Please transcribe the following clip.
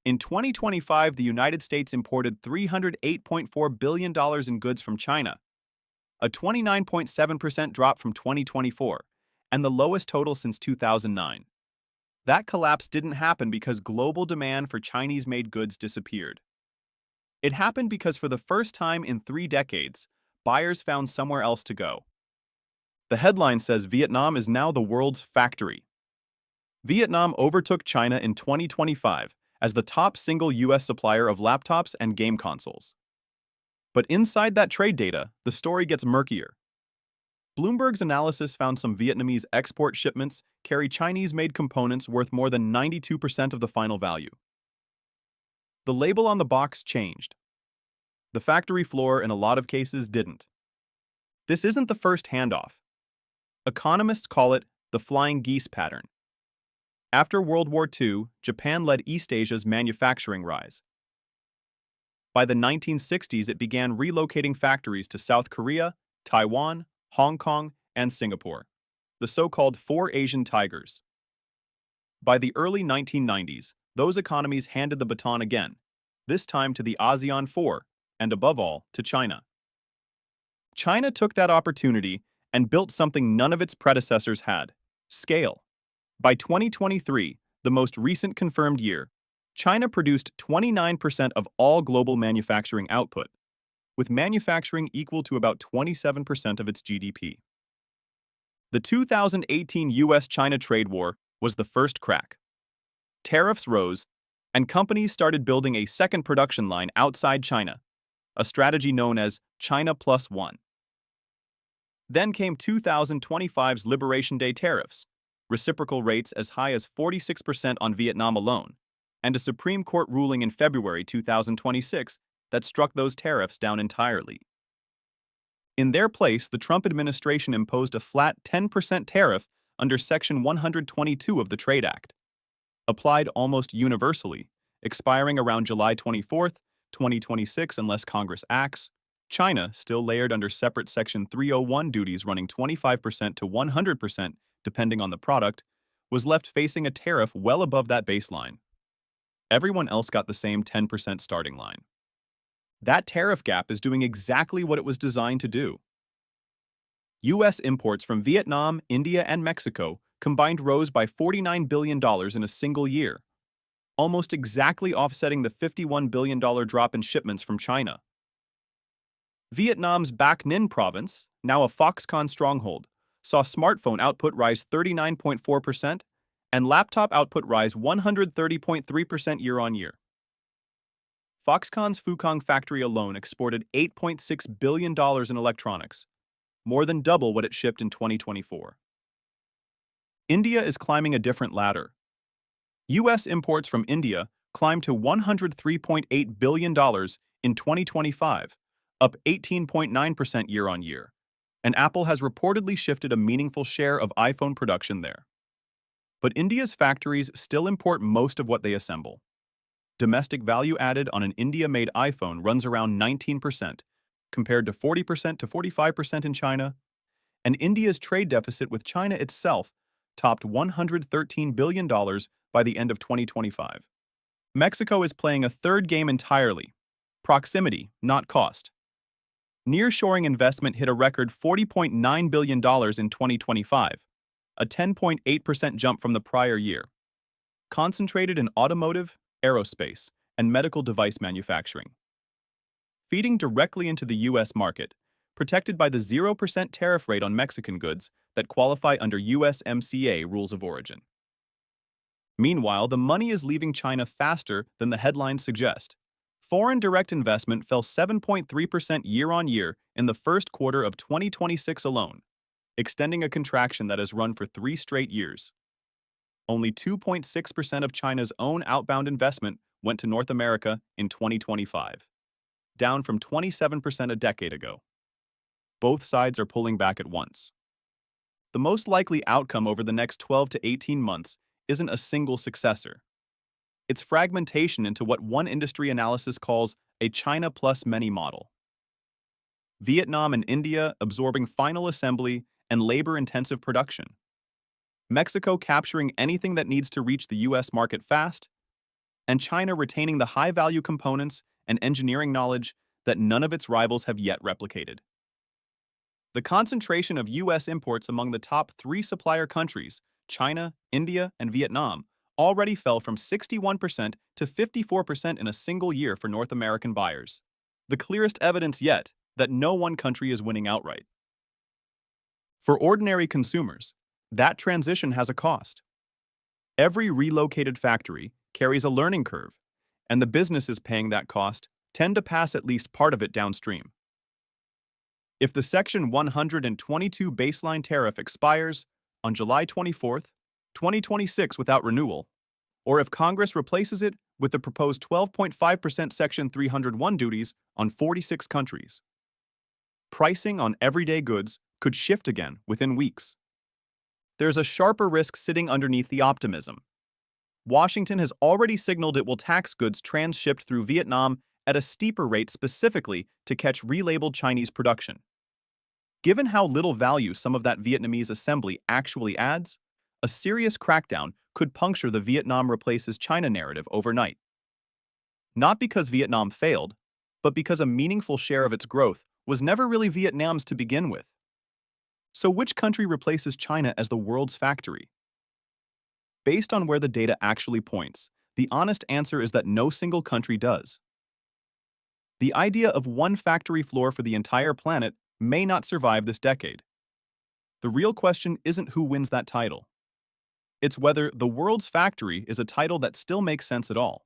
In 2025, the United States imported $308.4 billion in goods from China, a 29.7% drop from 2024, and the lowest total since 2009. That collapse didn't happen because global demand for Chinese-made goods disappeared. It happened because for the first time in 3 decades, buyers found somewhere else to go. The headline says Vietnam is now the world's factory. Vietnam overtook China in 2025 as the top single U.S. supplier of laptops and game consoles. But inside that trade data, the story gets murkier. Bloomberg's analysis found some Vietnamese export shipments carry Chinese-made components worth more than 92% of the final value. The label on the box changed. The factory floor, in a lot of cases, didn't. This isn't the first handoff. Economists call it the flying geese pattern. After World War II, Japan led East Asia's manufacturing rise. By the 1960s, it began relocating factories to South Korea, Taiwan, Hong Kong, and Singapore, the so-called Four Asian Tigers. By the early 1990s, those economies handed the baton again, this time to the ASEAN 4, and above all, to China. China took that opportunity and built something none of its predecessors had: scale. By 2023, the most recent confirmed year, China produced 29% of all global manufacturing output, with manufacturing equal to about 27% of its GDP. The 2018 US-China trade war was the first crack. Tariffs rose, and companies started building a second production line outside China, a strategy known as China Plus One. Then came 2025's Liberation Day tariffs, reciprocal rates as high as 46% on Vietnam alone, and a Supreme Court ruling in February 2026 that struck those tariffs down entirely. In their place, the Trump administration imposed a flat 10% tariff under Section 122 of the Trade Act, applied almost universally, expiring around July 24, 2026 unless Congress acts. China, still layered under separate Section 301 duties running 25% to 100% depending on the product, was left facing a tariff well above that baseline. Everyone else got the same 10% starting line. That tariff gap is doing exactly what it was designed to do. U.S. imports from Vietnam, India, and Mexico combined rose by $49 billion in a single year, almost exactly offsetting the $51 billion drop in shipments from China. Vietnam's Bac Ninh province, now a Foxconn stronghold, saw smartphone output rise 39.4% and laptop output rise 130.3% year-on-year. Foxconn's Fukang factory alone exported $8.6 billion in electronics, more than double what it shipped in 2024. India is climbing a different ladder. U.S. imports from India climbed to $103.8 billion in 2025, up 18.9% year-on-year, and Apple has reportedly shifted a meaningful share of iPhone production there. But India's factories still import most of what they assemble. Domestic value added on an India-made iPhone runs around 19%, compared to 40% to 45% in China, and India's trade deficit with China itself topped $113 billion by the end of 2025. Mexico is playing a third game entirely: proximity, not cost. Nearshoring investment hit a record $40.9 billion in 2025, a 10.8% jump from the prior year, concentrated in automotive, aerospace, and medical device manufacturing. Feeding directly into the U.S. market, protected by the 0% tariff rate on Mexican goods that qualify under USMCA rules of origin. Meanwhile, the money is leaving China faster than the headlines suggest. Foreign direct investment fell 7.3% year-on-year in the first quarter of 2026 alone, extending a contraction that has run for 3 straight years. Only 2.6% of China's own outbound investment went to North America in 2025, down from 27% a decade ago. Both sides are pulling back at once. The most likely outcome over the next 12 to 18 months isn't a single successor. It's fragmentation into what one industry analysis calls a China plus many model. Vietnam and India absorbing final assembly and labor-intensive production. Mexico capturing anything that needs to reach the U.S. market fast, and China retaining the high-value components and engineering knowledge that none of its rivals have yet replicated. The concentration of U.S. imports among the top three supplier countries, China, India, and Vietnam, already fell from 61% to 54% in a single year for North American buyers. The clearest evidence yet that no one country is winning outright. For ordinary consumers, that transition has a cost. Every relocated factory carries a learning curve, and the businesses paying that cost tend to pass at least part of it downstream. If the Section 122 baseline tariff expires on July 24, 2026 without renewal, or if Congress replaces it with the proposed 12.5% Section 301 duties on 46 countries, pricing on everyday goods could shift again within weeks. There's a sharper risk sitting underneath the optimism. Washington has already signaled it will tax goods trans-shipped through Vietnam at a steeper rate specifically to catch relabeled Chinese production. Given how little value some of that Vietnamese assembly actually adds, a serious crackdown could puncture the Vietnam replaces China narrative overnight. Not because Vietnam failed, but because a meaningful share of its growth was never really Vietnam's to begin with. So which country replaces China as the world's factory? Based on where the data actually points, the honest answer is that no single country does. The idea of one factory floor for the entire planet may not survive this decade. The real question isn't who wins that title. It's whether the world's factory is a title that still makes sense at all.